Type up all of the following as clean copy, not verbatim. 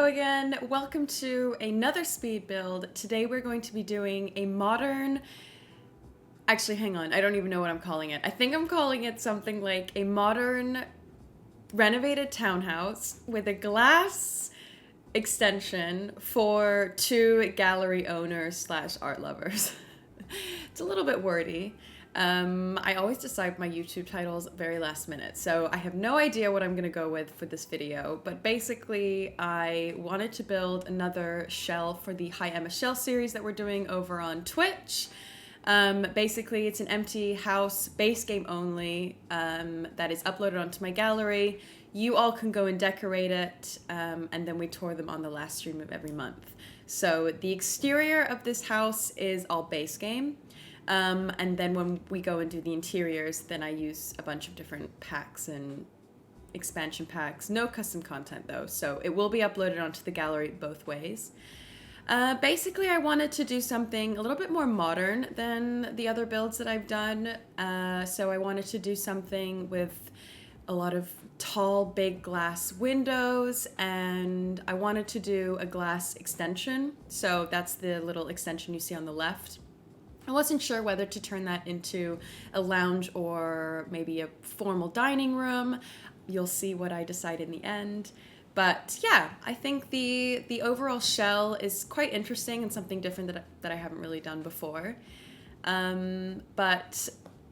Hello again. Welcome to another speed build. Today we're going to be doing a modern... Actually, hang on. I don't even know what I'm calling it. I think I'm calling it something like a modern renovated townhouse with a glass extension for two gallery owners slash art lovers. It's a little bit wordy. I always decide my YouTube titles very last minute, so I have no idea what I'm gonna go with for this video, but basically I wanted to build another shell for the Hi Emma shell series that we're doing over on Twitch. Basically it's an empty house, base game only, that is uploaded onto my gallery. You all can go and decorate it, and then we tour them on the last stream of every month. So the exterior of this house is all base game. And then when we go and do the interiors, then I use a bunch of different packs and expansion packs. No custom content though, so it will be uploaded onto the gallery both ways. Basically, I wanted to do something a little bit more modern than the other builds that I've done. So I wanted to do something with a lot of tall, big glass windows, and I wanted to do a glass extension. So that's the little extension you see on the left. I wasn't sure whether to turn that into a lounge or maybe a formal dining room. You'll see what I decide in the end. But yeah, I think the overall shell is quite interesting and something different that I haven't really done before. But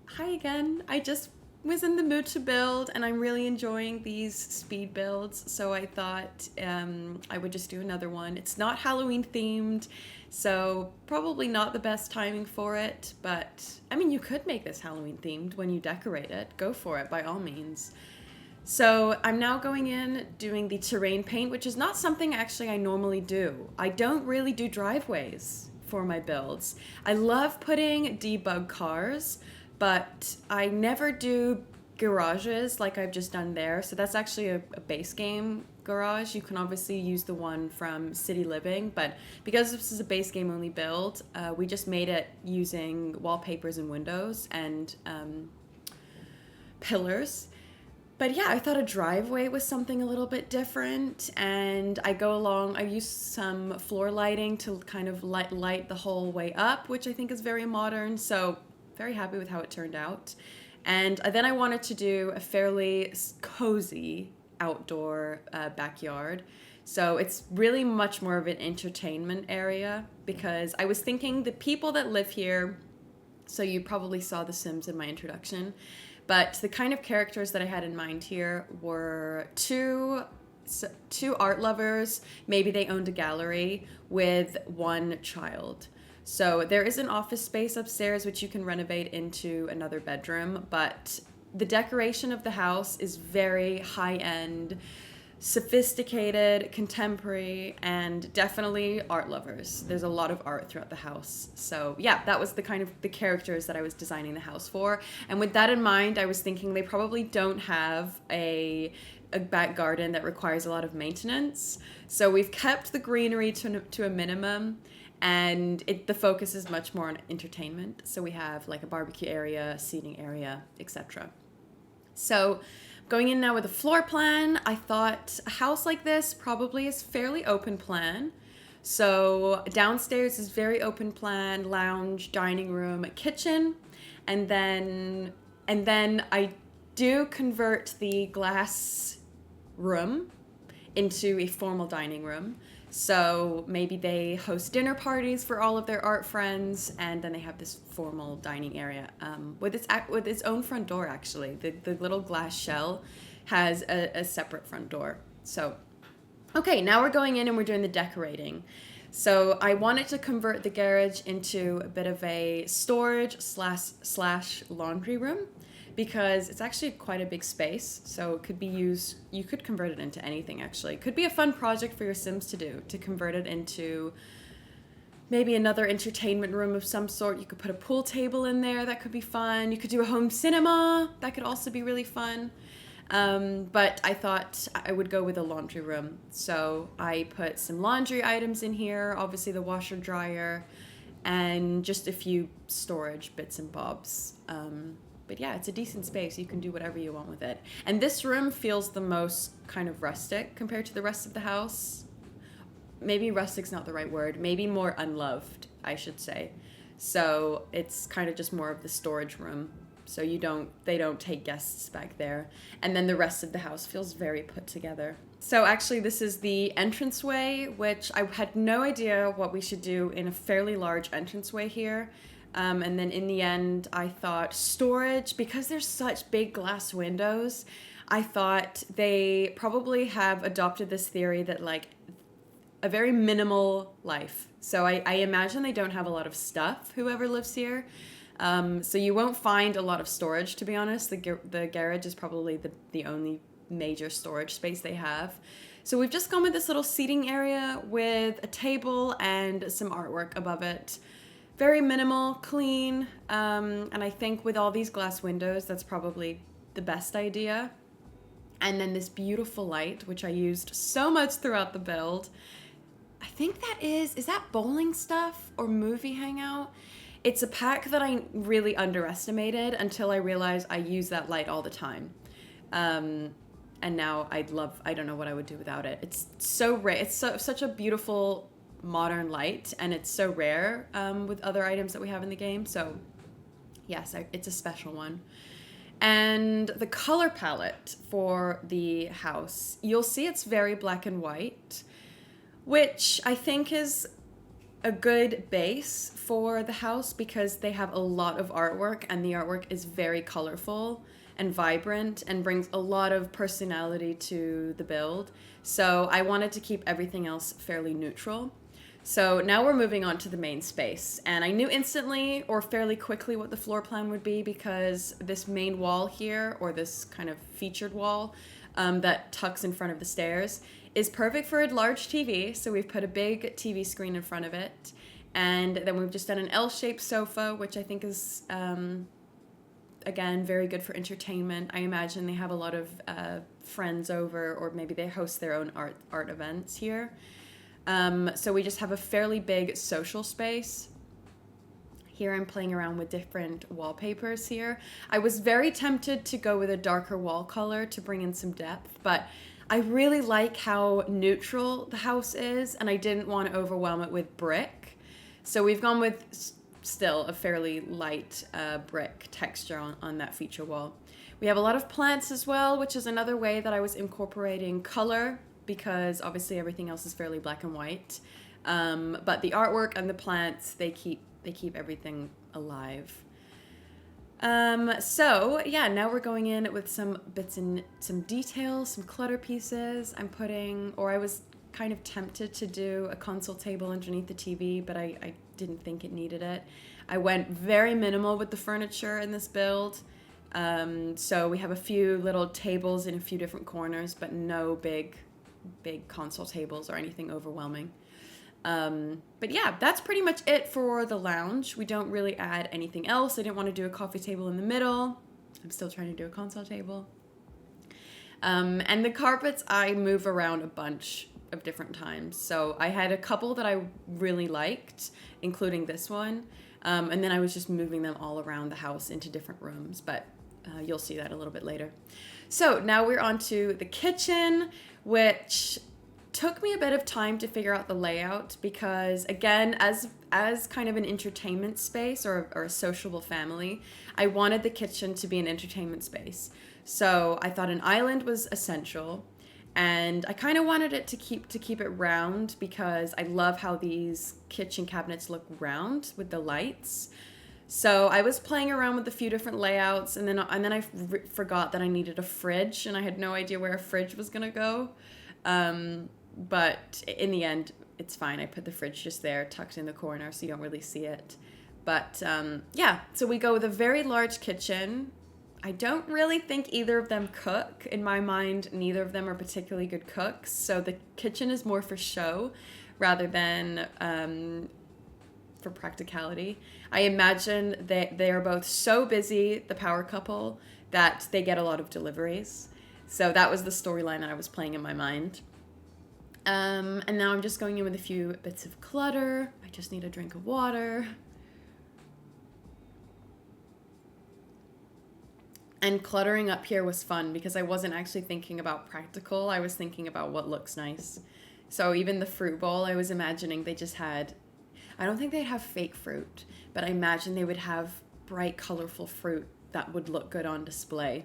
hi again. I just was in the mood to build, and I'm really enjoying these speed builds, so I thought I would just do another one. It's not Halloween themed, so probably not the best timing for it, but I mean, you could make this Halloween themed when you decorate it. Go for it, by all means. So I'm now going in doing the terrain paint, which is not something actually I normally do. I don't really do driveways for my builds. I love putting debug cars, but I never do garages like I've just done there. So that's actually a base game garage. You can obviously use the one from City Living, but because this is a base game only build, we just made it using wallpapers and windows and pillars. But yeah, I thought a driveway was something a little bit different, and I use some floor lighting to kind of light the whole way up, which I think is very modern, so very happy with how it turned out. And then I wanted to do a fairly cozy outdoor backyard. So it's really much more of an entertainment area, because I was thinking the people that live here, so you probably saw The Sims in my introduction, but the kind of characters that I had in mind here were two art lovers. Maybe they owned a gallery with one child. So there is an office space upstairs which you can renovate into another bedroom, but the decoration of the house is very high-end, sophisticated, contemporary, and definitely art lovers. There's a lot of art throughout the house. So yeah, that was the kind of the characters that I was designing the house for. And with that in mind, I was thinking they probably don't have a back garden that requires a lot of maintenance. So we've kept the greenery to a minimum, and the focus is much more on entertainment. So we have like a barbecue area, seating area, etc. So going in now with a floor plan, I thought a house like this probably is fairly open plan. So downstairs is very open plan, lounge, dining room, kitchen, and then I do convert the glass room into a formal dining room. So maybe they host dinner parties for all of their art friends, and then they have this formal dining area with its own front door. Actually, the little glass shell has a separate front door. So, okay, now we're going in and we're doing the decorating. So I wanted to convert the garage into a bit of a storage slash laundry room, because it's actually quite a big space, so it could be used, you could convert it into anything actually. It could be a fun project for your Sims to do, to convert it into maybe another entertainment room of some sort. You could put a pool table in there, that could be fun. You could do a home cinema, that could also be really fun. But I thought I would go with a laundry room. So I put some laundry items in here, obviously the washer dryer, and just a few storage bits and bobs. But yeah, it's a decent space. You can do whatever you want with it. And this room feels the most kind of rustic compared to the rest of the house. maybe rustic's not the right word, maybe more unloved, I should say. So it's kind of just more of the storage room. So they don't take guests back there. And then the rest of the house feels very put together. So actually this is the entranceway, which I had no idea what we should do in a fairly large entranceway here. And then in the end, I thought storage, because there's such big glass windows, I thought they probably have adopted this theory that like a very minimal life. So I imagine they don't have a lot of stuff, whoever lives here. So you won't find a lot of storage, to be honest. The garage is probably the only major storage space they have. So we've just gone with this little seating area with a table and some artwork above it. Very minimal, clean, and I think with all these glass windows, that's probably the best idea. And then this beautiful light, which I used so much throughout the build. I think is that bowling stuff or movie hangout? It's a pack that I really underestimated until I realized I use that light all the time. And now I don't know what I would do without it. It's so rare. It's such a beautiful modern light, and it's so rare with other items that we have in the game. So yes, it's a special one. And the color palette for the house, you'll see it's very black and white, which I think is a good base for the house because they have a lot of artwork, and the artwork is very colorful and vibrant and brings a lot of personality to the build. So I wanted to keep everything else fairly neutral. So now we're moving on to the main space, and I knew instantly or fairly quickly what the floor plan would be because this main wall here, or this kind of featured wall that tucks in front of the stairs, is perfect for a large TV. So we've put a big TV screen in front of it, and then we've just done an L-shaped sofa, which I think is again very good for entertainment. I imagine they have a lot of friends over, or maybe they host their own art events here. So we just have a fairly big social space. Here I'm playing around with different wallpapers here. I was very tempted to go with a darker wall color to bring in some depth, but I really like how neutral the house is, and I didn't want to overwhelm it with brick. So we've gone with still a fairly light brick texture on that feature wall. We have a lot of plants as well, which is another way that I was incorporating color, because obviously everything else is fairly black and white. But the artwork and the plants, they keep everything alive. So yeah, now we're going in with some bits and some details, some clutter pieces. I was kind of tempted to do a console table underneath the TV, but I didn't think it needed it. I went very minimal with the furniture in this build. So we have a few little tables in a few different corners, but no big console tables or anything overwhelming. But yeah, that's pretty much it for the lounge. We don't really add anything else. I didn't want to do a coffee table in the middle. I'm still trying to do a console table. And the carpets I move around a bunch of different times. So I had a couple that I really liked, including this one. And then I was just moving them all around the house into different rooms, but you'll see that a little bit later. So now we're on to the kitchen, which took me a bit of time to figure out the layout because, again, as kind of an entertainment space or a sociable family, I wanted the kitchen to be an entertainment space. So I thought an island was essential, and I kind of wanted it to keep it round because I love how these kitchen cabinets look round with the lights. So I was playing around with a few different layouts, and then I forgot that I needed a fridge, and I had no idea where a fridge was gonna go. But in the end, it's fine. I put the fridge just there, tucked in the corner, so you don't really see it. But yeah, so we go with a very large kitchen. I don't really think either of them cook. In my mind, neither of them are particularly good cooks. So the kitchen is more for show rather than for practicality. I imagine that they are both so busy, the power couple, that they get a lot of deliveries. So that was the storyline that I was playing in my mind. And now I'm just going in with a few bits of clutter. I just need a drink of water. And cluttering up here was fun because I wasn't actually thinking about practical. I was thinking about what looks nice. So even the fruit bowl, I was imagining they just had, I don't think they'd have fake fruit, but I imagine they would have bright, colorful fruit that would look good on display.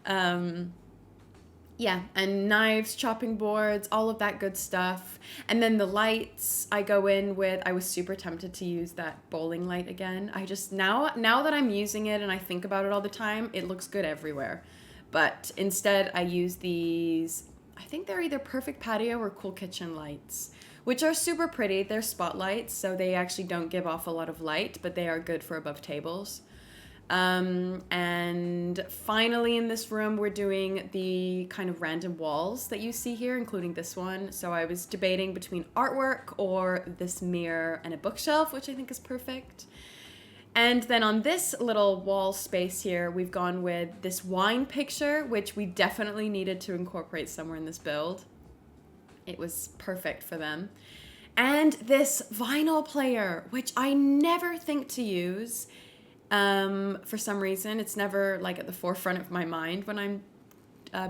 um, yeah, and knives, chopping boards, all of that good stuff. And then the lights I go in with, I was super tempted to use that bowling light again. I just, now that I'm using it and I think about it all the time, it looks good everywhere. But instead I use these, I think they're either Perfect Patio or Cool Kitchen lights, which are super pretty. They're spotlights, so they actually don't give off a lot of light, but they are good for above tables. And finally in this room, we're doing the kind of random walls that you see here, including this one. So I was debating between artwork or this mirror and a bookshelf, which I think is perfect. And then on this little wall space here, we've gone with this wine picture, which we definitely needed to incorporate somewhere in this build. It was perfect for them. And this vinyl player, which I never think to use. For some reason, it's never like at the forefront of my mind when I'm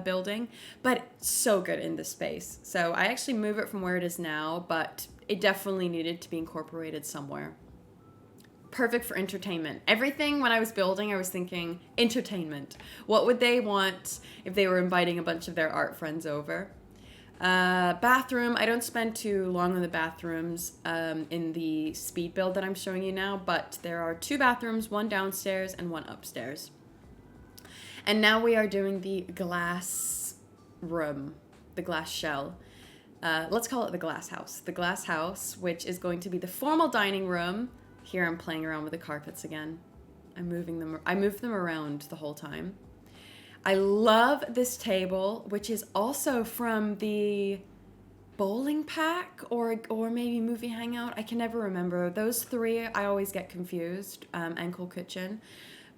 building, but so good in this space. So I actually move it from where it is now, but it definitely needed to be incorporated somewhere. Perfect for entertainment. Everything when I was building, I was thinking entertainment. What would they want if they were inviting a bunch of their art friends over? Bathroom, I don't spend too long on the bathrooms in the speed build that I'm showing you now, but there are 2 bathrooms, one downstairs and one upstairs. And now we are doing the glass room, the glass shell. Let's call it the glass house. The glass house, which is going to be the formal dining room. Here I'm playing around with the carpets again. I moved them around the whole time. I love this table, which is also from the bowling pack or maybe movie hangout. I can never remember. Those 3, I always get confused, and Cool Kitchen.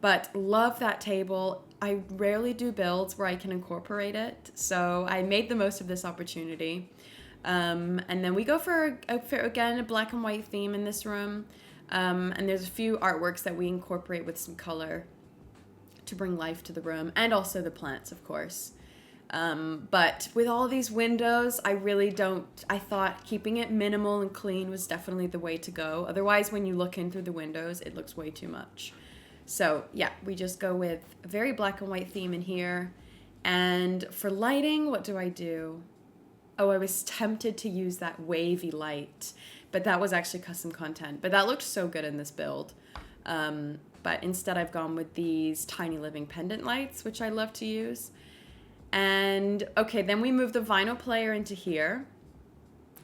But love that table. I rarely do builds where I can incorporate it, so I made the most of this opportunity. And then we go for again, a black and white theme in this room. And there's a few artworks that we incorporate with some color to bring life to the room, and also the plants, of course. But with all these windows, I thought keeping it minimal and clean was definitely the way to go. Otherwise, when you look in through the windows, it looks way too much. So yeah, we just go with a very black and white theme in here. And for lighting, what do I do? Oh, I was tempted to use that wavy light, but that was actually custom content. But that looked so good in this build. But instead I've gone with these tiny living pendant lights, which I love to use. And okay, then we move the vinyl player into here,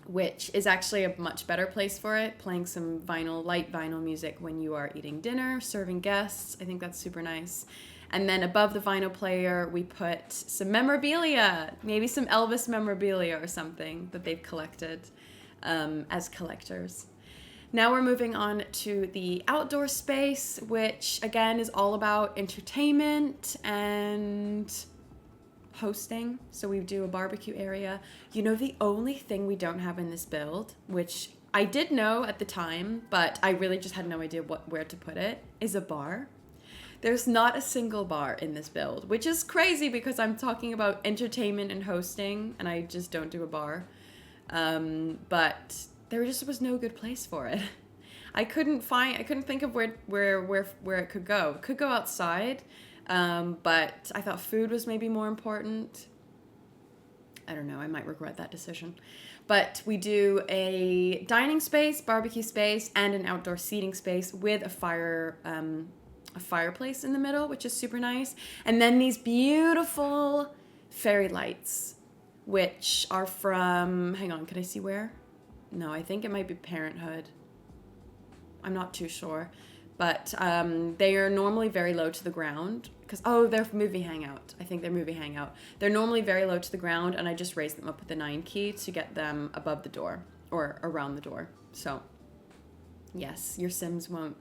which is actually a much better place for it, playing some light vinyl music when you are eating dinner, serving guests. I think that's super nice. And then above the vinyl player, we put some memorabilia, maybe some Elvis memorabilia or something that they've collected as collectors. Now we're moving on to the outdoor space, which again is all about entertainment and hosting. So we do a barbecue area. You know, the only thing we don't have in this build, which I did know at the time, but I really just had no idea where to put it, is a bar. There's not a single bar in this build, which is crazy because I'm talking about entertainment and hosting, and I just don't do a bar. But there just was no good place for it. I couldn't think of where it could go. It could go outside, but I thought food was maybe more important. I don't know, I might regret that decision. But we do a dining space, barbecue space, and an outdoor seating space with a fireplace in the middle, which is super nice. And then these beautiful fairy lights, which are from, hang on, can I see where? No, I think it might be Parenthood. I'm not too sure. But they are normally very low to the ground. They're movie hangout. I think they're movie hangout. They're normally very low to the ground, and I just raised them up with the 9 key to get them above the door or around the door. So, yes, your Sims won't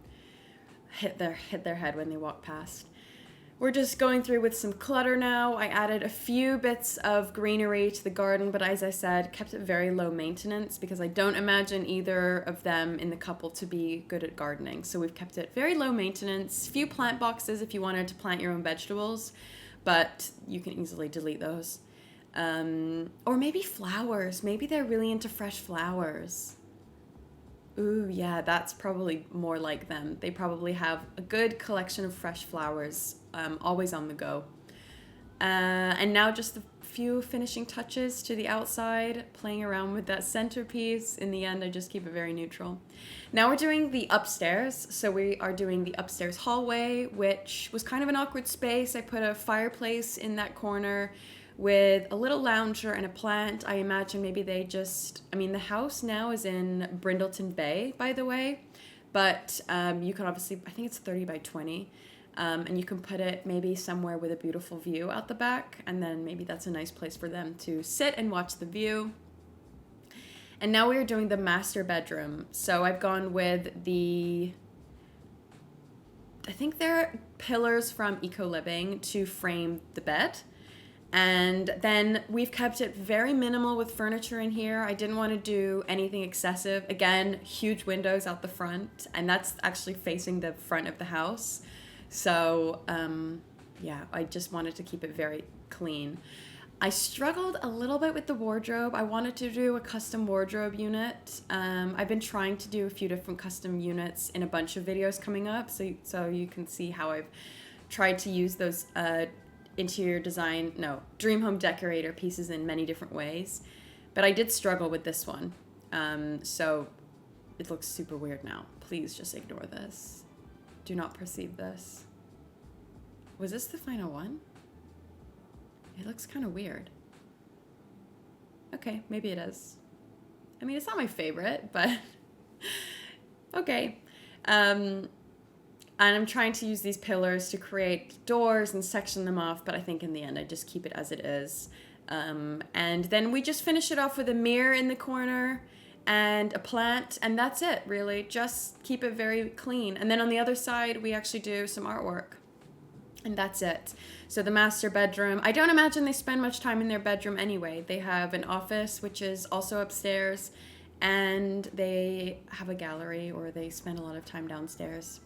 hit their head when they walk past. We're just going through with some clutter now. I added a few bits of greenery to the garden, but as I said, kept it very low maintenance because I don't imagine either of them in the couple to be good at gardening. So we've kept it very low maintenance. Few plant boxes if you wanted to plant your own vegetables, but you can easily delete those. Or maybe flowers. Maybe they're really into fresh flowers. Ooh, yeah, that's probably more like them. They probably have a good collection of fresh flowers, always on the go. And now just a few finishing touches to the outside, playing around with that centerpiece. In the end, I just keep it very neutral. Now we're doing the upstairs. So we are doing the upstairs hallway, which was kind of an awkward space. I put a fireplace in that corner with a little lounger and a plant. I imagine maybe they just, I mean, the house now is in Brindleton Bay, by the way, but you can obviously, I think it's 30 by 20. And you can put it maybe somewhere with a beautiful view out the back, and then maybe that's a nice place for them to sit and watch the view. And now we are doing the master bedroom. So I've gone with the, I think they're pillars from Eco Living to frame the bed. And then we've kept it very minimal with furniture in here. I didn't want to do anything excessive. Again, huge windows out the front, and that's actually facing the front of the house. So, yeah, I just wanted to keep it very clean. I struggled a little bit with the wardrobe. I wanted to do a custom wardrobe unit. I've been trying to do a few different custom units in a bunch of videos coming up, so you can see how I've tried to use those dream home decorator pieces in many different ways. But I did struggle with this one. So it looks super weird now. Please just ignore this. Do not perceive this. Was this the final one? It looks kind of weird. Okay, maybe it is. I mean, it's not my favorite, but okay. And I'm trying to use these pillars to create doors and section them off, but I think in the end I just keep it as it is. And then we just finish it off with a mirror in the corner and a plant, and that's it, really. Just keep it very clean. And then on the other side, we actually do some artwork. And that's it. So the master bedroom, I don't imagine they spend much time in their bedroom anyway. They have an office, which is also upstairs, and they have a gallery, or they spend a lot of time downstairs.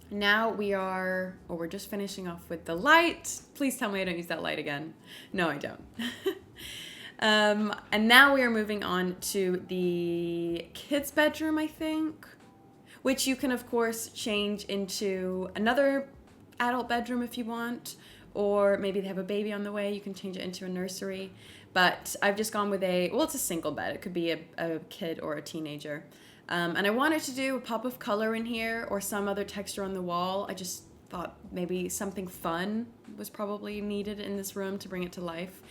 Now we're just finishing off with the light. Please tell me I don't use that light again. No, I don't. And now we are moving on to the kids' bedroom, I think, which you can, of course, change into another adult bedroom if you want, or maybe they have a baby on the way, you can change it into a nursery. But I've just gone with it's a single bed. It could be a kid or a teenager. And I wanted to do a pop of color in here or some other texture on the wall. I just thought maybe something fun was probably needed in this room to bring it to life.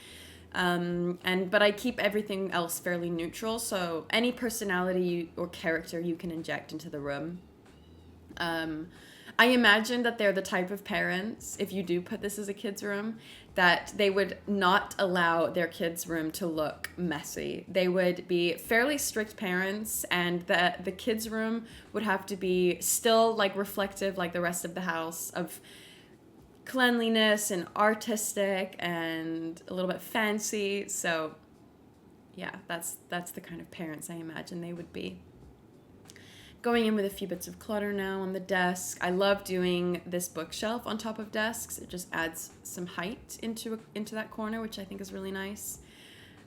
But I keep everything else fairly neutral, so any personality or character you can inject into the room. I imagine that they're the type of parents, if you do put this as a kid's room, that they would not allow their kids' room to look messy. They would be fairly strict parents, and the kids' room would have to be still like reflective like the rest of the house, of cleanliness and artistic and a little bit fancy. So yeah, that's the kind of parents I imagine they would be. Going in with a few bits of clutter now on the desk. I love doing this bookshelf on top of desks. It just adds some height into that corner, which I think is really nice.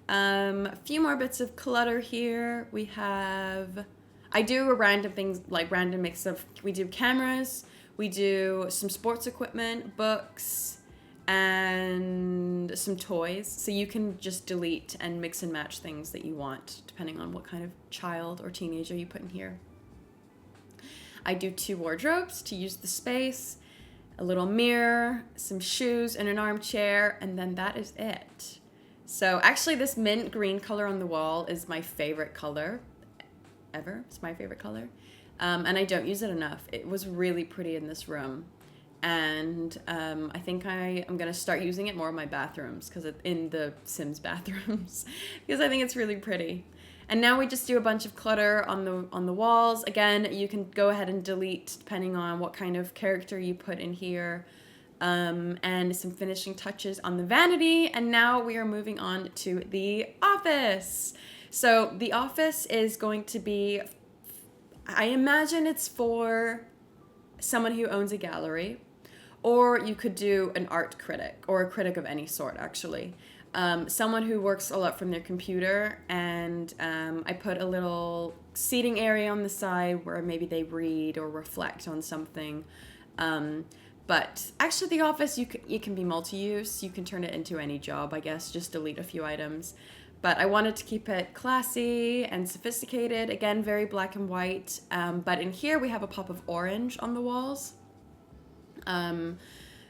A few more bits of clutter here. I do a random things, like random mix of, we do cameras, we do some sports equipment, books, and some toys. So you can just delete and mix and match things that you want, depending on what kind of child or teenager you put in here. I do 2 wardrobes to use the space, a little mirror, some shoes, and an armchair, and then that is it. So actually this mint green color on the wall is my favorite color ever. It's my favorite color. And I don't use it enough. It was really pretty in this room. And I think I'm going to start using it more in my bathrooms, in the Sims bathrooms, because I think it's really pretty. And now we just do a bunch of clutter on the walls. Again, you can go ahead and delete depending on what kind of character you put in here. And some finishing touches on the vanity. And now we are moving on to the office. So the office is going to be, I imagine it's for someone who owns a gallery, or you could do an art critic or a critic of any sort, actually. someone who works a lot from their computer, and I put a little seating area on the side where maybe they read or reflect on something. But actually the office, you can be multi-use. You can turn it into any job, I guess, just delete a few items. But I wanted to keep it classy and sophisticated. Again, very black and white. But in here we have a pop of orange on the walls.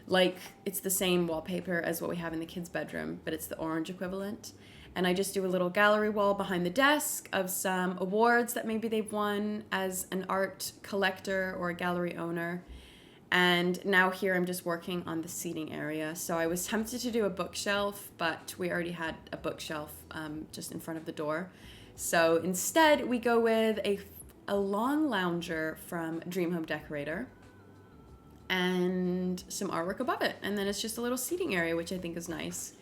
Like it's the same wallpaper as what we have in the kids' bedroom, but it's the orange equivalent. And I just do a little gallery wall behind the desk of some awards that maybe they've won as an art collector or a gallery owner. And now here I'm just working on the seating area. So I was tempted to do a bookshelf, but we already had a bookshelf just in front of the door. So instead we go with a long lounger from Dream Home Decorator and some artwork above it. And then it's just a little seating area, which I think is nice.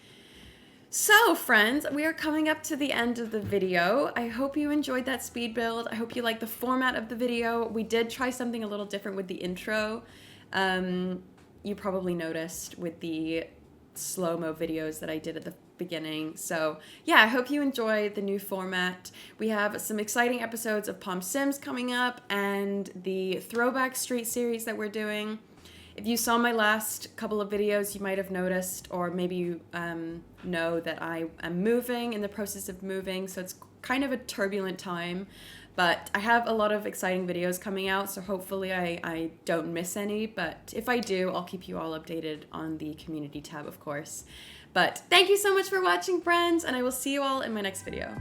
So friends, we are coming up to the end of the video. I hope you enjoyed that speed build. I hope you like the format of the video. We did try something a little different with the intro. You probably noticed with the slow-mo videos that I did at the beginning. So yeah, I hope you enjoy the new format. We have some exciting episodes of Palm Sims coming up and the Throwback Street series that we're doing. If you saw my last couple of videos, you might have noticed, or maybe you know that I am moving, in the process of moving, so it's kind of a turbulent time, but I have a lot of exciting videos coming out, so hopefully I don't miss any, but if I do, I'll keep you all updated on the community tab, of course. But thank you so much for watching, friends, and I will see you all in my next video.